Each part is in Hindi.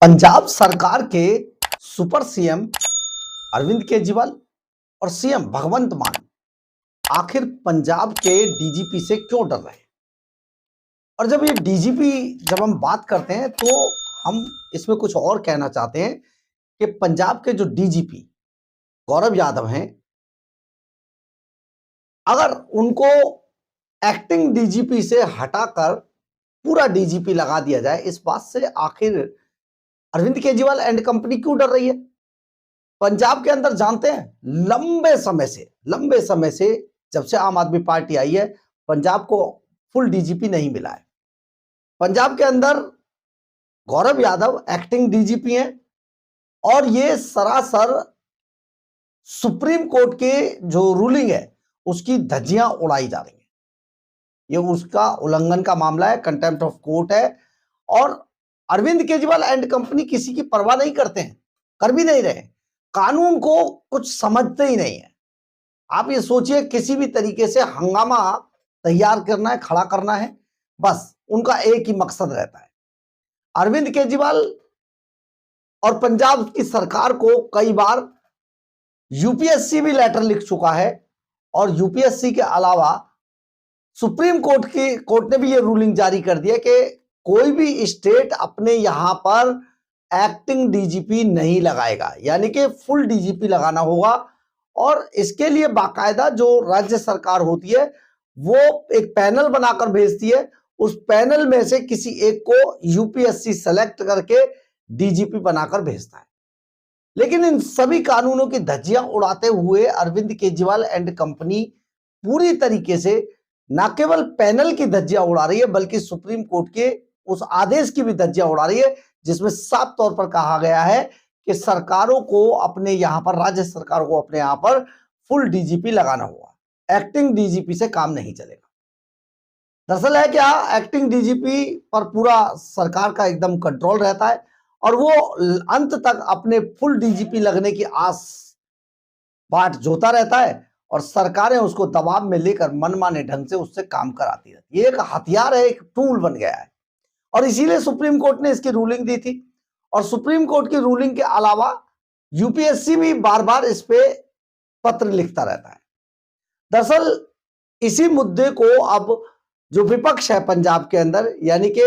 पंजाब सरकार के सुपर सीएम अरविंद केजरीवाल और सीएम भगवंत मान आखिर पंजाब के डीजीपी से क्यों डर रहे हैं? और जब ये डीजीपी जब हम बात करते हैं तो हम इसमें कुछ और कहना चाहते हैं कि पंजाब के जो डीजीपी गौरव यादव हैं, अगर उनको एक्टिंग डीजीपी से हटाकर पूरा डीजीपी लगा दिया जाए, इस बात से आखिर अरविंद केजरीवाल एंड कंपनी क्यों डर रही है? पंजाब के अंदर जानते हैं लंबे समय से जब से आम आदमी पार्टी आई है, पंजाब को फुल डीजीपी नहीं मिला है। पंजाब के अंदर गौरव यादव एक्टिंग डीजीपी हैं और ये सरासर सुप्रीम कोर्ट के जो रूलिंग है उसकी धज्जियां उड़ाई जा रही हैं। ये उसका उल्लंघन का मामला है, कंटेम्प्ट ऑफ कोर्ट है और अरविंद केजरीवाल एंड कंपनी किसी की परवाह नहीं करते हैं, कर भी नहीं रहे, कानून को कुछ समझते ही नहीं है। आप ये सोचिए, किसी भी तरीके से हंगामा तैयार करना है, खड़ा करना है, बस उनका एक ही मकसद रहता है। अरविंद केजरीवाल और पंजाब की सरकार को कई बार यूपीएससी भी लेटर लिख चुका है और यूपीएससी के अलावा सुप्रीम कोर्ट ने भी ये रूलिंग जारी कर दिया कि कोई भी स्टेट अपने यहां पर एक्टिंग डीजीपी नहीं लगाएगा, यानी कि फुल डीजीपी लगाना होगा। और इसके लिए बाकायदा जो राज्य सरकार होती है वो एक पैनल बनाकर भेजती है, उस पैनल में से किसी एक को यूपीएससी सेलेक्ट करके डीजीपी बनाकर भेजता है। लेकिन इन सभी कानूनों की धज्जियां उड़ाते हुए अरविंद केजरीवाल एंड कंपनी पूरी तरीके से न केवल पैनल की धज्जियां उड़ा रही है बल्कि सुप्रीम कोर्ट के उस आदेश की भी धज्जियां उड़ा रही है जिसमें साफ तौर पर कहा गया है कि सरकारों को अपने यहां पर, राज्य सरकार को अपने यहां पर फुल डीजीपी लगाना होगा, एक्टिंग डीजीपी से काम नहीं चलेगा। दरअसल है क्या, एक्टिंग डीजीपी पर पूरा सरकार का एकदम कंट्रोल रहता है और वो अंत तक अपने फुल डीजीपी लगने की आस बाट जोता रहता है और सरकारें उसको दबाव में लेकर मनमाने ढंग से उससे काम कराती रहती है। ये एक हथियार है, एक टूल बन गया है और इसीलिए सुप्रीम कोर्ट ने इसकी रूलिंग दी थी। और सुप्रीम कोर्ट की रूलिंग के अलावा यूपीएससी भी बार बार इस पे पत्र लिखता रहता है। दरअसल इसी मुद्दे को अब जो विपक्ष है पंजाब के अंदर, यानी कि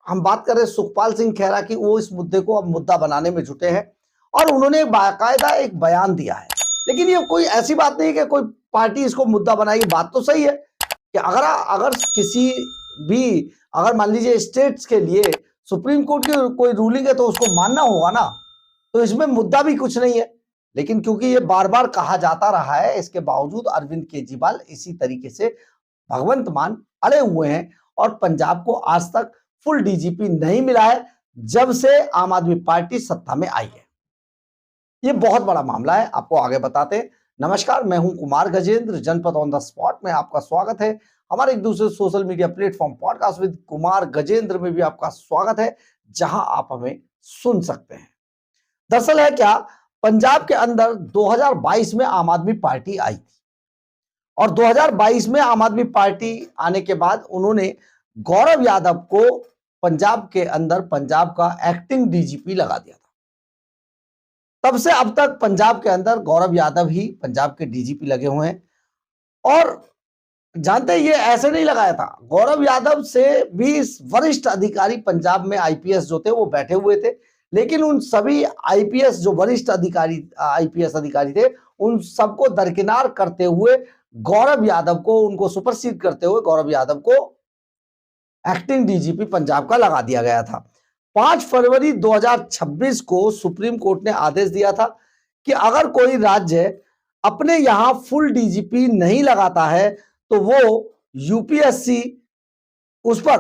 हम बात कर रहे हैं सुखपाल सिंह खैरा की, वो इस मुद्दे को अब मुद्दा बनाने में जुटे हैं और उन्होंने बाकायदा एक बयान दिया है। लेकिन ये कोई ऐसी बात नहीं कि कोई पार्टी इसको मुद्दा बनाएगी। बात तो सही है कि अगर किसी भी, अगर मान लीजिए स्टेट्स के लिए सुप्रीम कोर्ट की कोई रूलिंग है तो उसको मानना होगा ना, तो इसमें मुद्दा भी कुछ नहीं है। लेकिन क्योंकि ये बार बार कहा जाता रहा है, इसके बावजूद अरविंद केजरीवाल इसी तरीके से भगवंत मान अड़े हुए हैं और पंजाब को आज तक फुल डीजीपी नहीं मिला है जब से आम आदमी पार्टी सत्ता में आई है। ये बहुत बड़ा मामला है, आपको आगे बताते हैं। नमस्कार, मैं हूं कुमार गजेंद्र, जनपद ऑन द स्पॉट में आपका स्वागत है। हमारे एक दूसरे social media platform podcast with Kumar Gajendra में भी आपका स्वागत है, जहां आप हमें सुन सकते हैं। दरअसल है क्या, पंजाब के अंदर 2022 में आम आदमी पार्टी आई थी और 2022 में आम आदमी पार्टी आने के बाद उन्होंने गौरव यादव को पंजाब के अंदर पंजाब का एक्टिंग डीजीपी लगा दिया था। तब से अब तक पंजाब के अंदर गौरव यादव ही पंजाब के डीजीपी लगे हुए हैं। और जानते हैं, ये ऐसे नहीं लगाया था, गौरव यादव से भी वरिष्ठ अधिकारी पंजाब में आईपीएस जो थे वो बैठे हुए थे। लेकिन उन सभी आईपीएस जो वरिष्ठ आईपीएस अधिकारी थे, उन सबको दरकिनार करते हुए गौरव यादव को, उनको सुपरसीड करते हुए गौरव यादव को एक्टिंग डीजीपी पंजाब का लगा दिया गया था। 5 फरवरी 2026 को सुप्रीम कोर्ट ने आदेश दिया था कि अगर कोई राज्य अपने यहां फुल डीजीपी नहीं लगाता है तो वो यूपीएससी उस पर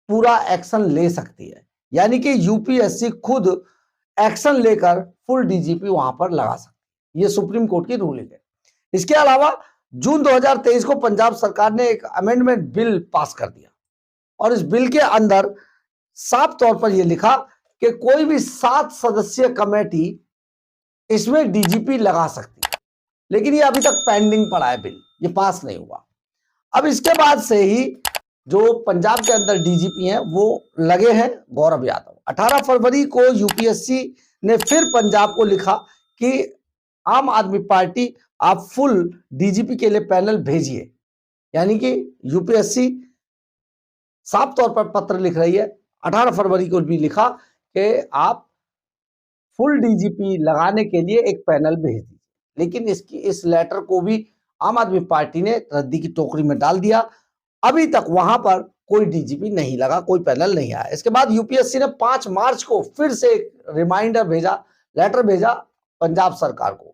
पूरा एक्शन ले सकती है, यानी कि यूपीएससी खुद एक्शन लेकर फुल डीजीपी वहां पर लगा सकती है। ये सुप्रीम कोर्ट की रूलिंग है। इसके अलावा जून 2023 को पंजाब सरकार ने एक अमेंडमेंट बिल पास कर दिया और इस बिल के अंदर साफ तौर पर यह लिखा कि कोई भी 7 सदस्यीय कमेटी इसमें डीजीपी लगा सकती है। लेकिन ये अभी तक पेंडिंग पड़ा है बिल, ये पास नहीं हुआ। अब इसके बाद से ही जो पंजाब के अंदर डीजीपी हैं वो लगे हैं गौरव यादव, 18 फरवरी को यूपीएससी ने फिर पंजाब को लिखा कि आम आदमी पार्टी आप फुल डीजीपी के लिए पैनल भेजिए। यानी कि यूपीएससी साफ तौर पर पत्र लिख रही है, 18 फरवरी को भी लिखा कि आप फुल डीजीपी लगाने के लिए एक पैनल भेज दीजिए। लेकिन इस लेटर को भी आम आदमी पार्टी ने रद्दी की टोकरी में डाल दिया। अभी तक वहां पर कोई डीजीपी नहीं लगा, कोई पैनल नहीं आया। इसके बाद यूपीएससी ने 5 मार्च को फिर से एक रिमाइंडर भेजा, लेटर भेजा पंजाब सरकार को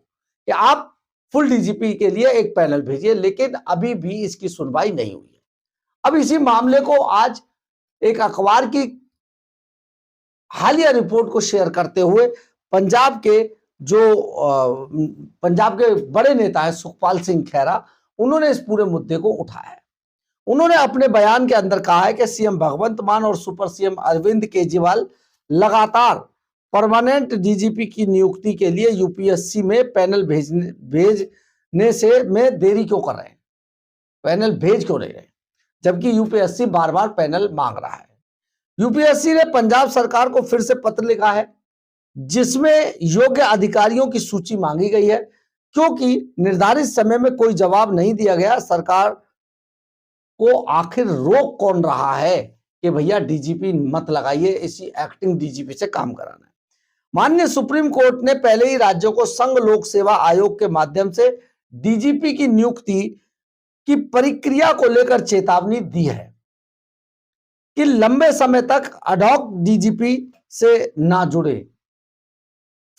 कि आप फुल डीजीपी के लिए एक पैनल भेजिए, लेकिन अभी भी इसकी सुनवाई नहीं हुई है। अब इसी मामले को आज एक अखबार की हालिया रिपोर्ट को शेयर करते हुए पंजाब के बड़े नेता है सुखपाल सिंह खैरा, उन्होंने इस पूरे मुद्दे को उठाया है। उन्होंने अपने बयान के अंदर कहा है कि सीएम भगवंत मान और सुपर सीएम अरविंद केजरीवाल लगातार परमानेंट डीजीपी की नियुक्ति के लिए यूपीएससी में पैनल भेजने से में देरी क्यों कर रहे हैं, पैनल भेज क्यों नहीं रहे, जबकि यूपीएससी बार बार पैनल मांग रहा है। यूपीएससी ने पंजाब सरकार को फिर से पत्र लिखा है जिसमें योग्य अधिकारियों की सूची मांगी गई है। क्योंकि निर्धारित समय में कोई जवाब नहीं दिया गया, सरकार को आखिर रोक कौन रहा है कि भैया डीजीपी मत लगाइए, इसी एक्टिंग डीजीपी से काम कराना है। माननीय सुप्रीम कोर्ट ने पहले ही राज्यों को संघ लोक सेवा आयोग के माध्यम से डीजीपी की नियुक्ति की प्रक्रिया को लेकर चेतावनी दी है कि लंबे समय तक अडॉक डीजीपी से ना जुड़े।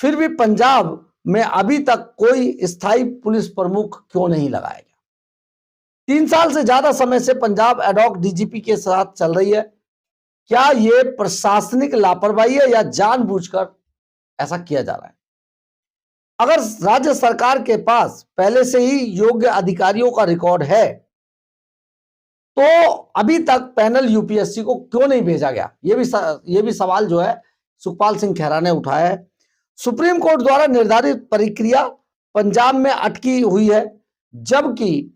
फिर भी पंजाब में अभी तक कोई स्थायी पुलिस प्रमुख क्यों नहीं लगाया गया। 3 साल से ज्यादा समय से पंजाब एडॉक डीजीपी के साथ चल रही है। क्या यह प्रशासनिक लापरवाही है या जानबूझकर ऐसा किया जा रहा है? अगर राज्य सरकार के पास पहले से ही योग्य अधिकारियों का रिकॉर्ड है तो अभी तक पैनल यूपीएससी को क्यों नहीं भेजा गया? यह भी सवाल जो है सुखपाल सिंह खैरा ने उठाया है। सुप्रीम कोर्ट द्वारा निर्धारित प्रक्रिया पंजाब में अटकी हुई है, जबकि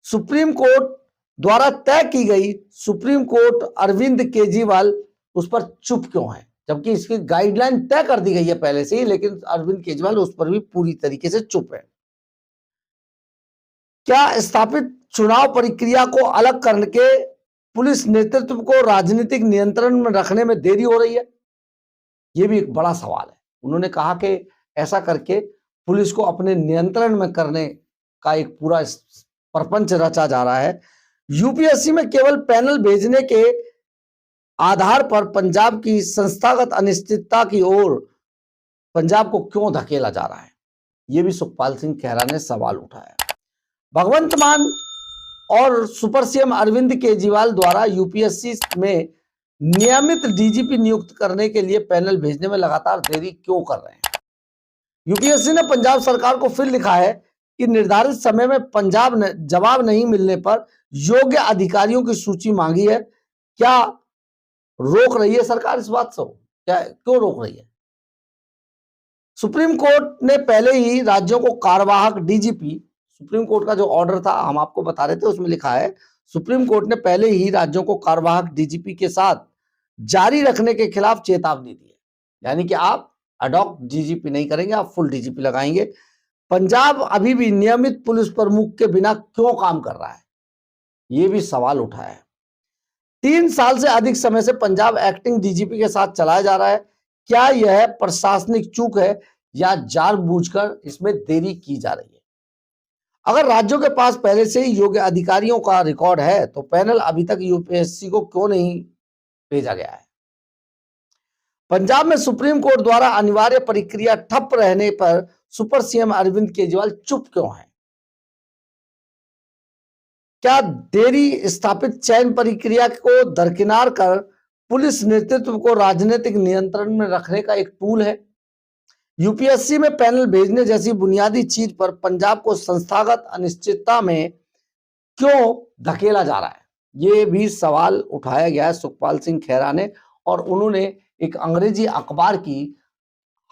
सुप्रीम कोर्ट द्वारा तय की गई सुप्रीम कोर्ट अरविंद केजरीवाल उस पर चुप क्यों है, जबकि इसकी गाइडलाइन तय कर दी गई है पहले से ही, लेकिन अरविंद केजरीवाल उस पर भी पूरी तरीके से चुप है। क्या स्थापित चुनाव प्रक्रिया को अलग करके पुलिस नेतृत्व को राजनीतिक नियंत्रण में रखने में देरी हो रही है? यह भी एक बड़ा सवाल है। उन्होंने कहा कि ऐसा करके पुलिस को अपने नियंत्रण में करने का एक पूरा प्रपंच रचा जा रहा है। यूपीएससी में केवल पैनल भेजने के आधार पर पंजाब की संस्थागत अनिश्चितता की ओर पंजाब को क्यों धकेला जा रहा है, यह भी सुखपाल सिंह खैरा ने सवाल उठाया। भगवंत मान और सुपर सीएम अरविंद केजरीवाल द्वारा यूपीएससी में नियमित डीजीपी नियुक्त करने के लिए पैनल भेजने में लगातार देरी क्यों कर रहे हैं? यूपीएससी ने पंजाब सरकार को फिर लिखा है कि निर्धारित समय में पंजाब ने जवाब नहीं मिलने पर योग्य अधिकारियों की सूची मांगी है। क्या रोक रही है सरकार इस बात से? क्या क्यों रोक रही है? सुप्रीम कोर्ट ने पहले ही राज्यों को कार्यवाहक डीजीपी, सुप्रीम कोर्ट का जो ऑर्डर था हम आपको बता रहे थे, उसमें लिखा है सुप्रीम कोर्ट ने पहले ही राज्यों को कार्यवाहक डीजीपी के साथ जारी रखने के खिलाफ चेतावनी दी है। यानी कि आप अडॉक डीजीपी नहीं करेंगे, आप फुल डीजीपी लगाएंगे। पंजाब अभी भी नियमित पुलिस प्रमुख के बिना क्यों काम कर रहा है, यह भी सवाल उठाया है। 3 साल से अधिक समय से पंजाब एक्टिंग डीजीपी के साथ चलाया जा रहा है। क्या यह प्रशासनिक चूक है या जानबूझकर इसमें देरी की जा रही है? अगर राज्यों के पास पहले से ही योग्य अधिकारियों का रिकॉर्ड है तो पैनल अभी तक यूपीएससी को क्यों नहीं भेजा गया है? पंजाब में सुप्रीम कोर्ट द्वारा अनिवार्य प्रक्रिया ठप रहने पर सुपर सीएम अरविंद केजरीवाल चुप क्यों हैं? क्या देरी स्थापित चयन प्रक्रिया को दरकिनार कर पुलिस नेतृत्व को राजनीतिक नियंत्रण में रखने का एक टूल है? यूपीएससी में पैनल भेजने जैसी बुनियादी चीज पर पंजाब को संस्थागत अनिश्चितता में क्यों धकेला जा रहा है, ये भी सवाल उठाया गया है सुखपाल सिंह खैरा ने। और उन्होंने एक अंग्रेजी अखबार की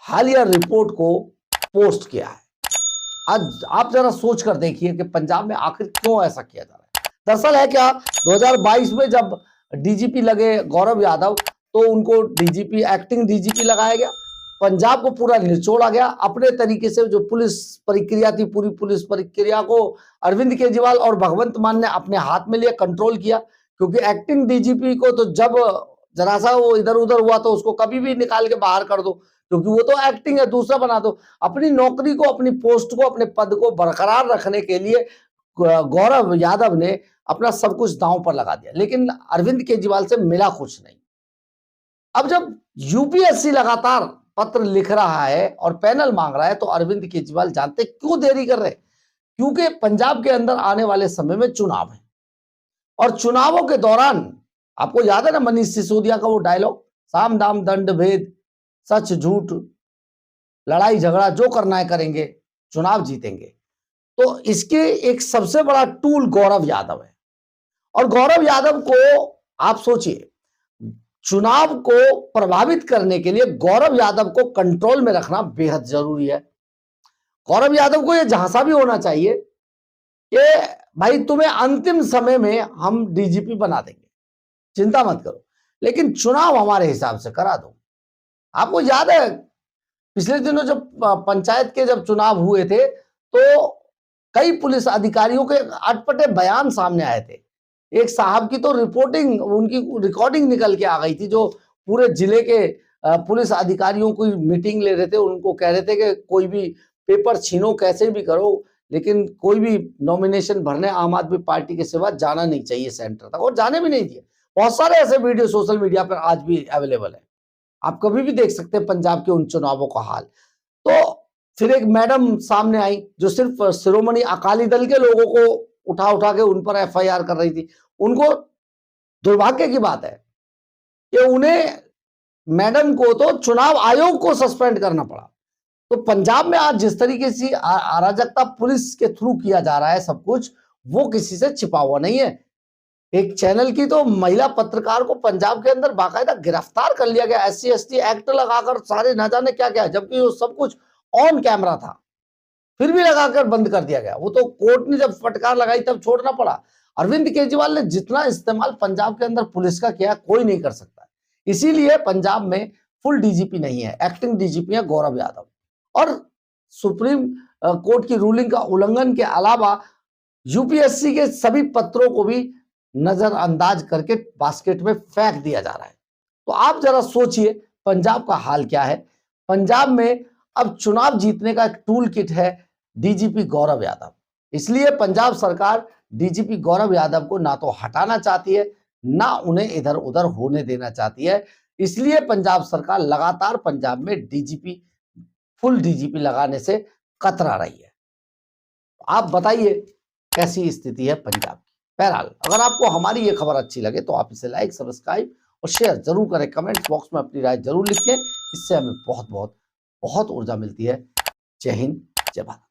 हालिया रिपोर्ट को पोस्ट किया है। आज आप जरा सोच कर देखिए कि पंजाब में आखिर क्यों ऐसा किया जा रहा है। दरअसल है क्या, 2022 में जब डीजीपी लगे गौरव यादव, तो उनको डीजीपी, एक्टिंग डीजीपी लगाया गया। पंजाब को पूरा निचोड़ा गया अपने तरीके से। जो पुलिस प्रक्रिया थी, पूरी पुलिस प्रक्रिया को अरविंद केजरीवाल और भगवंत मान ने अपने हाथ में लिया, कंट्रोल किया। क्योंकि एक्टिंग डीजीपी को तो जब जरा सा वो इधर उधर हुआ तो उसको कभी भी निकाल के बाहर कर दो, क्योंकि वो तो एक्टिंग है, दूसरा बना दो। अपनी नौकरी को, अपनी पोस्ट को, अपने पद को बरकरार रखने के लिए गौरव यादव ने अपना सब कुछ दांव पर लगा दिया, लेकिन अरविंद केजरीवाल से मिला कुछ नहीं। अब जब यूपीएससी लगातार पत्र लिख रहा है और पैनल मांग रहा है, तो अरविंद केजरीवाल जानते क्यों देरी कर रहे? क्योंकि पंजाब के अंदर आने वाले समय में चुनाव है, और चुनावों के दौरान आपको याद है ना मनीष सिसोदिया का वो डायलॉग, साम दाम दंड भेद, सच झूठ, लड़ाई झगड़ा जो करना है करेंगे, चुनाव जीतेंगे। तो इसके एक सबसे बड़ा टूल गौरव यादव है। और गौरव यादव को आप सोचिए, चुनाव को प्रभावित करने के लिए गौरव यादव को कंट्रोल में रखना बेहद जरूरी है। गौरव यादव को यह झांसा भी होना चाहिए कि भाई तुम्हें अंतिम समय में हम डीजीपी बना देंगे, चिंता मत करो, लेकिन चुनाव हमारे हिसाब से करा दो। आपको याद है पिछले दिनों जब पंचायत के जब चुनाव हुए थे, तो कई पुलिस अधिकारियों के अटपटे बयान सामने आए थे। एक साहब की तो रिपोर्टिंग, उनकी रिकॉर्डिंग निकल के आ गई थी, जो पूरे जिले के पुलिस अधिकारियों की मीटिंग ले रहे थे। उनको कह रहे थे कि कोई भी पेपर छीनो, कैसे भी करो, लेकिन कोई भी नॉमिनेशन भरने आम आदमी पार्टी के सिवा जाना नहीं चाहिए सेंटर तक, और जाने भी नहीं दिए। बहुत सारे ऐसे वीडियो सोशल मीडिया पर आज भी अवेलेबल है, आप कभी भी देख सकते हैं पंजाब के उन चुनावों का हाल। तो फिर एक मैडम सामने आई जो सिर्फ शिरोमणि अकाली दल के लोगों को उठा उठा के उन पर एफआईआर कर रही थी। उनको दुर्भाग्य की बात है कि उन्हें, मैडम को तो चुनाव आयोग को सस्पेंड करना पड़ा। तो पंजाब में आज जिस तरीके से अराजकता पुलिस के थ्रू किया जा रहा है सब कुछ, वो किसी से छिपा हुआ नहीं है। एक चैनल की तो महिला पत्रकार को पंजाब के अंदर बाकायदा गिरफ्तार कर लिया गया, SC ST एक्ट लगाकर, सारे ना जाने क्या क्या, जबकि वो सब कुछ ऑन कैमरा था, फिर भी लगाकर बंद कर दिया गया। वो तो कोर्ट ने जब फटकार लगाई तब छोड़ना पड़ा। अरविंद केजरीवाल ने जितना इस्तेमाल पंजाब के अंदर पुलिस का किया, कोई नहीं कर सकता। इसीलिए पंजाब में फुल डीजीपी नहीं है, एक्टिंग डीजीपी है गौरव यादव। और सुप्रीम कोर्ट की रूलिंग का उल्लंघन के अलावा यूपीएससी के सभी पत्रों को भी नजरअंदाज करके बास्केट में फेंक दिया जा रहा है। तो आप जरा सोचिए पंजाब का हाल क्या है। पंजाब में अब चुनाव जीतने का एक टूल किट है डीजीपी गौरव यादव। इसलिए पंजाब सरकार डीजीपी गौरव यादव को ना तो हटाना चाहती है, ना उन्हें इधर उधर होने देना चाहती है। इसलिए पंजाब सरकार लगातार पंजाब में डीजीपी, फुल डीजीपी लगाने से कतरा रही है। आप बताइए कैसी स्थिति है पंजाब की। बहरहाल, अगर आपको हमारी ये खबर अच्छी लगे तो आप इसे लाइक, सब्सक्राइब और शेयर जरूर करें। कमेंट्स बॉक्स में अपनी राय जरूर लिखें, इससे हमें बहुत बहुत बहुत ऊर्जा मिलती है। जय हिंद, जय भारत।